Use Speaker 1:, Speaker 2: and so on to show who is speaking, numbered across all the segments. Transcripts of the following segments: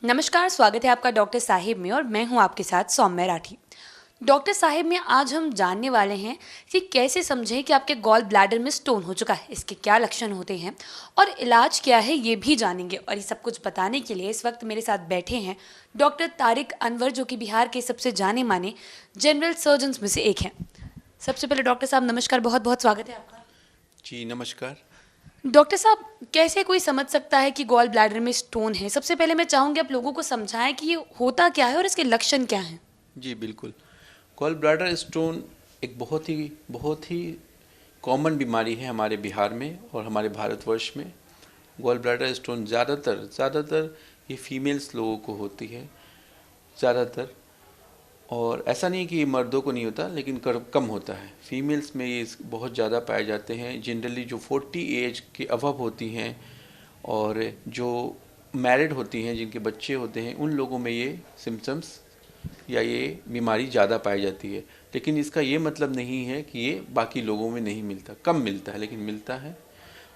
Speaker 1: नमस्कार, स्वागत है आपका डॉक्टर साहिब में और मैं हूं आपके साथ सौम्य राठी। डॉक्टर साहिब में आज हम जानने वाले हैं कि कैसे समझें कि आपके गॉल ब्लैडर में स्टोन हो चुका है, इसके क्या लक्षण होते हैं और इलाज क्या है ये भी जानेंगे। और ये सब कुछ बताने के लिए इस वक्त मेरे साथ बैठे हैं डॉक्टर तारिक अनवर, जो कि बिहार के सबसे जाने माने जनरल सर्जन्स में से एक हैं। सबसे पहले डॉक्टर साहब नमस्कार, बहुत बहुत स्वागत है आपका।
Speaker 2: जी नमस्कार।
Speaker 1: डॉक्टर साहब, कैसे कोई समझ सकता है कि गॉल ब्लैडर में स्टोन है? सबसे पहले मैं चाहूँगी आप लोगों को समझाएं कि ये होता क्या है और इसके लक्षण क्या हैं।
Speaker 2: जी बिल्कुल। गॉल ब्लैडर स्टोन एक बहुत ही कॉमन बीमारी है हमारे बिहार में और हमारे भारतवर्ष में। गॉल ब्लैडर स्टोन ज़्यादातर ये फीमेल्स लोगों को होती है ज़्यादातर, और ऐसा नहीं कि ये मर्दों को नहीं होता, लेकिन कम होता है। फीमेल्स में ये बहुत ज़्यादा पाए जाते हैं। जनरली जो 40 एज के अबव होती हैं और जो मैरिड होती हैं, जिनके बच्चे होते हैं, उन लोगों में ये सिम्टम्स या ये बीमारी ज़्यादा पाई जाती है। लेकिन इसका ये मतलब नहीं है कि ये बाकी लोगों में नहीं मिलता, कम मिलता है लेकिन मिलता है।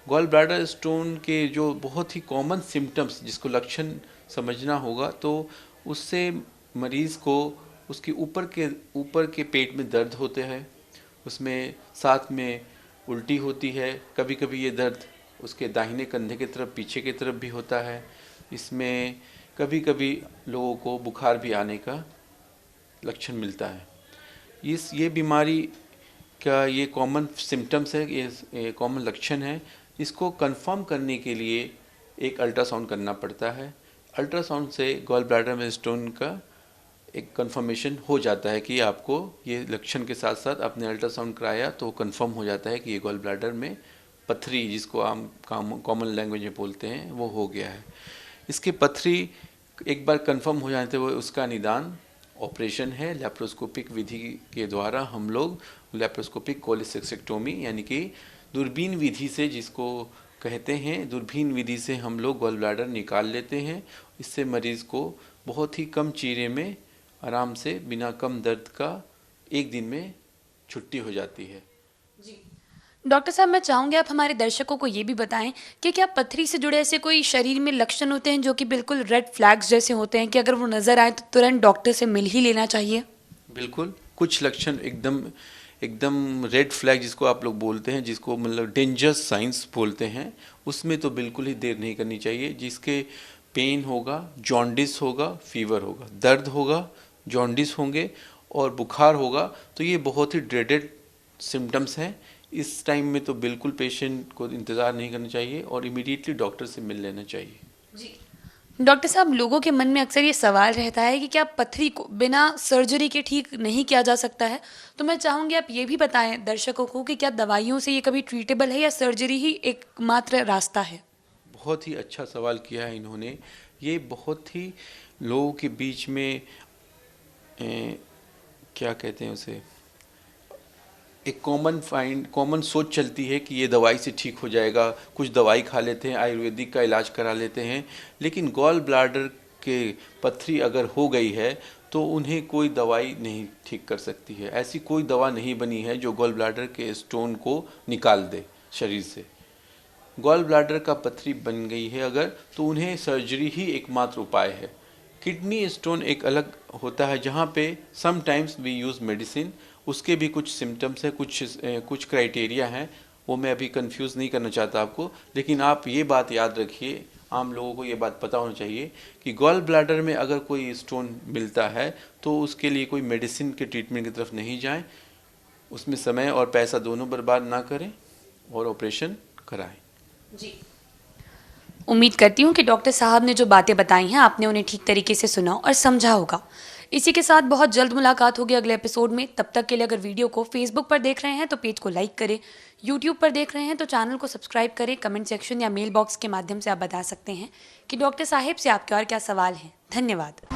Speaker 2: गॉल ब्लैडर स्टोन के जो बहुत ही कॉमन सिम्टम्स, जिसको लक्षण समझना होगा, तो उससे मरीज़ को उसके ऊपर के पेट में दर्द होते हैं, उसमें साथ में उल्टी होती है। कभी कभी ये दर्द उसके दाहिने कंधे की तरफ, पीछे की तरफ भी होता है। इसमें कभी कभी लोगों को बुखार भी आने का लक्षण मिलता है। ये बीमारी का ये कॉमन सिम्टम्स है, ये कॉमन लक्षण है। इसको कंफर्म करने के लिए एक अल्ट्रासाउंड करना पड़ता है। अल्ट्रासाउंड से गॉल ब्लैडर में स्टोन का एक कंफर्मेशन हो जाता है कि आपको ये लक्षण के साथ साथ आपने अल्ट्रासाउंड कराया तो कंफर्म हो जाता है कि ये गॉल ब्लैडर में पथरी, जिसको आम कॉमन लैंग्वेज में बोलते हैं, वो हो गया है। इसके पथरी एक बार कंफर्म हो जाते हुए उसका निदान ऑपरेशन है। लैप्रोस्कोपिक विधि के द्वारा हम लोग लैप्रोस्कोपिक कोलेसिस्टेक्टोमी यानी कि दूरबीन विधि से, जिसको कहते हैं, दूरबीन विधि से हम लोग गॉल ब्लैडर निकाल लेते हैं। इससे मरीज़ को बहुत ही कम चीरे में आराम से, बिना कम दर्द का, एक दिन में छुट्टी हो जाती है।
Speaker 1: जी डॉक्टर साहब, मैं चाहूँगी आप हमारे दर्शकों को ये भी बताएं कि क्या पथरी से जुड़े ऐसे कोई शरीर में लक्षण होते हैं जो कि बिल्कुल रेड फ्लैग्स जैसे होते हैं कि अगर वो नज़र आए तो तुरंत डॉक्टर से मिल ही लेना चाहिए?
Speaker 2: बिल्कुल, कुछ लक्षण एकदम रेड फ्लैग जिसको आप लोग बोलते हैं, जिसको मतलब डेंजरस साइंस बोलते हैं, उसमें तो बिल्कुल ही देर नहीं करनी चाहिए। जिसके पेन होगा, जॉन्डिस होगा, फीवर होगा, दर्द होगा, जॉन्डिस होंगे और बुखार होगा, तो ये बहुत ही ड्रेडेड सिम्टम्स हैं। इस टाइम में तो बिल्कुल पेशेंट को इंतज़ार नहीं करना चाहिए और इमीडिएटली डॉक्टर से मिल लेना चाहिए।
Speaker 1: जी डॉक्टर साहब, लोगों के मन में अक्सर ये सवाल रहता है कि क्या पथरी को बिना सर्जरी के ठीक नहीं किया जा सकता है? तो मैं चाहूँगी आप ये भी बताएं दर्शकों को कि क्या दवाइयों से ये कभी ट्रीटेबल है या सर्जरी ही एकमात्र रास्ता है?
Speaker 2: बहुत ही अच्छा सवाल किया है इन्होंने। ये बहुत ही लोगों के बीच में क्या कहते हैं उसे, एक कॉमन सोच चलती है कि ये दवाई से ठीक हो जाएगा। कुछ दवाई खा लेते हैं, आयुर्वेदिक का इलाज करा लेते हैं, लेकिन गॉल ब्लैडर के पथरी अगर हो गई है तो उन्हें कोई दवाई नहीं ठीक कर सकती है। ऐसी कोई दवा नहीं बनी है जो गॉल ब्लैडर के स्टोन को निकाल दे शरीर से। गॉल ब्लैडर का पथरी बन गई है अगर, तो उन्हें सर्जरी ही एकमात्र उपाय है। किडनी स्टोन एक अलग होता है, जहाँ पे समटाइम्स वी यूज़ मेडिसिन। उसके भी कुछ सिम्टम्स हैं, कुछ क्राइटेरिया हैं, वो मैं अभी कंफ्यूज नहीं करना चाहता आपको। लेकिन आप ये बात याद रखिए, आम लोगों को ये बात पता होना चाहिए कि गॉल ब्लैडर में अगर कोई स्टोन मिलता है तो उसके लिए कोई मेडिसिन के ट्रीटमेंट की तरफ नहीं जाएं, उसमें समय और पैसा दोनों बर्बाद ना करें और ऑपरेशन कराएं।
Speaker 1: जी उम्मीद करती हूँ कि डॉक्टर साहब ने जो बातें बताई हैं आपने उन्हें ठीक तरीके से सुना और समझा होगा। इसी के साथ बहुत जल्द मुलाकात होगी अगले एपिसोड में। तब तक के लिए अगर वीडियो को फेसबुक पर देख रहे हैं तो पेज को लाइक करें, यूट्यूब पर देख रहे हैं तो चैनल को सब्सक्राइब करें। कमेंट सेक्शन या मेल बॉक्स के माध्यम से आप बता सकते हैं कि डॉक्टर साहिब से आपके और क्या सवाल हैं। धन्यवाद।